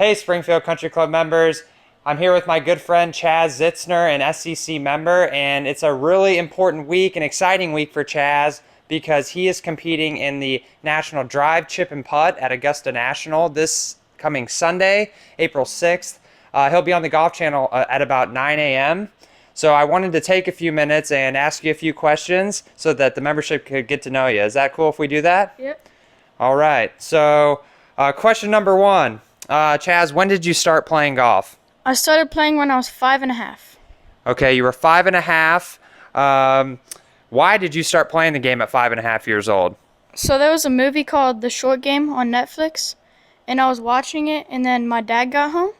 Hey, Springfield Country Club members. I'm here with my good friend Chaz Zitzner, an SEC member, and it's a really important week, an exciting week for Chaz because he is competing in the National Drive, Chip, and Putt at Augusta National this coming Sunday, April 6th. He'll be on the Golf Channel at about 9 a.m. So I wanted to take a few minutes and ask you a few questions so that the membership could get to know you. Is that cool if we do that? Yep. All right. So question number one. Chaz, when did you start playing golf? I started playing when I was 5.5. Okay, you were 5.5. Why did you start playing the game at 5.5 years old? So there was a movie called The Short Game on Netflix, and I was watching it, and then my dad got home,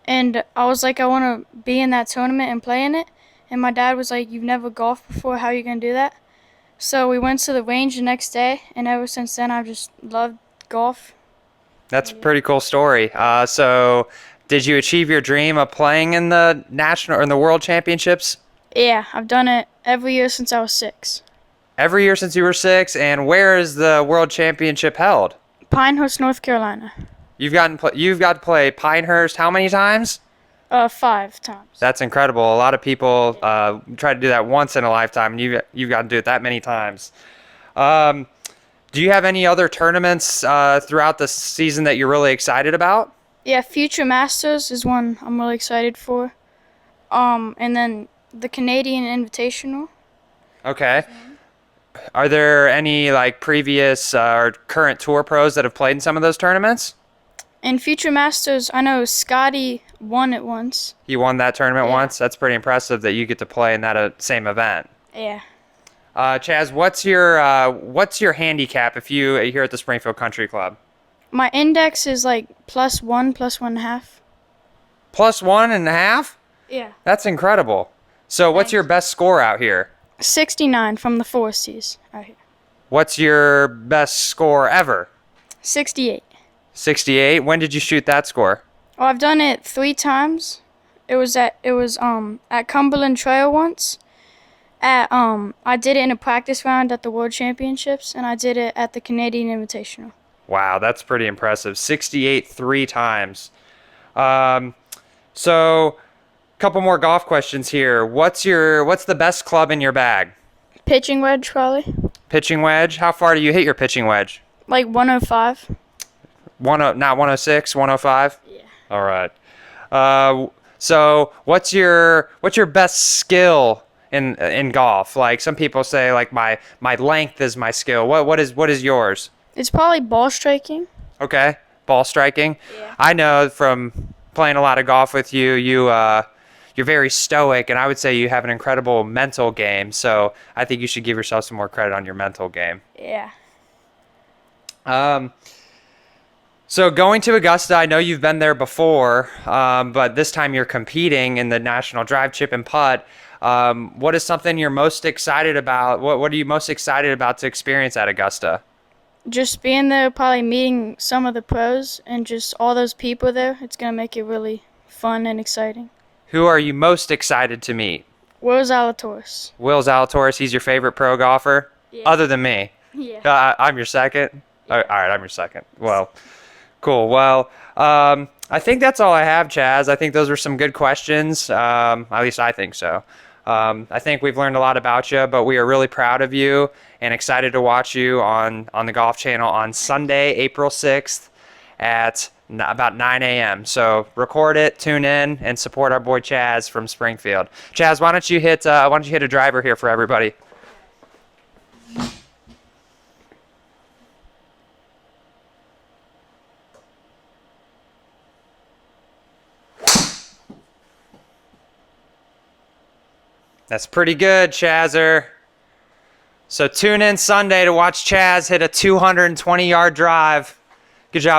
and I was like, I want to be in that tournament and play in it, and my dad was like, you've never golfed before, how are you going to do that? So we went to the range the next day, and ever since then I've just loved golf. That's a pretty cool story. So did you achieve your dream of playing in the national or in the world championships? Yeah, I've done it every year since I was 6. Every year since you were 6, and where is the world championship held? Pinehurst, North Carolina. You've got to play Pinehurst how many times? 5 times. That's incredible. A lot of people try to do that once in a lifetime, and you've got to do it that many times. Do you have any other tournaments throughout the season that you're really excited about? Yeah, Future Masters is one I'm really excited for. And then the Canadian Invitational. Okay. Are there any previous or current tour pros that have played in some of those tournaments? In Future Masters, I know Scotty won it once. He won that tournament Yeah. once? That's pretty impressive that you get to play in that same event. Yeah. Chaz, what's your handicap if you're here at the Springfield Country Club? My index is like +1, +1.5. +1.5? Yeah. That's incredible. So what's Thanks. your best score out here? 69 from the Forestys out here. What's your best score ever? 68. 68. When did you shoot that score? Oh, I've done it 3 times. It was at Cumberland Trail once. I did it in a practice round at the World Championships, and I did it at the Canadian Invitational. Wow, that's pretty impressive. 68 3 times. So, a couple more golf questions here. What's the best club in your bag? Pitching wedge, probably. Pitching wedge. How far do you hit your pitching wedge? Like 105. Not 106, 105. Yeah. All right. So, what's your best skill in golf? Like some people say, like my length is my skill. What is yours? It's probably ball striking. Okay, ball striking. Yeah. I know from playing a lot of golf with you, you're very stoic, and I would say you have an incredible mental game. So I think you should give yourself some more credit on your mental game. Yeah. So going to Augusta, I know you've been there before, but this time you're competing in the National Drive, Chip, and Putt. What is something you're most excited about? What are you most excited about to experience at Augusta? Just being there, probably meeting some of the pros and just all those people there, it's going to make it really fun and exciting. Who are you most excited to meet? Will Zalatoris. Will Zalatoris, he's your favorite pro golfer? Yeah. Other than me? Yeah. I'm your second? All right, I'm your second. Well, cool. Well, I think that's all I have, Chaz. I think those were some good questions. At least I think so. I think we've learned a lot about you, but we are really proud of you and excited to watch you on the Golf Channel on Sunday, April 6th at about 9 a.m. So record it, tune in, and support our boy Chaz from Springfield. Chaz, why don't you hit a driver here for everybody? That's pretty good, Chazzer. So tune in Sunday to watch Chaz hit a 220-yard drive. Good job.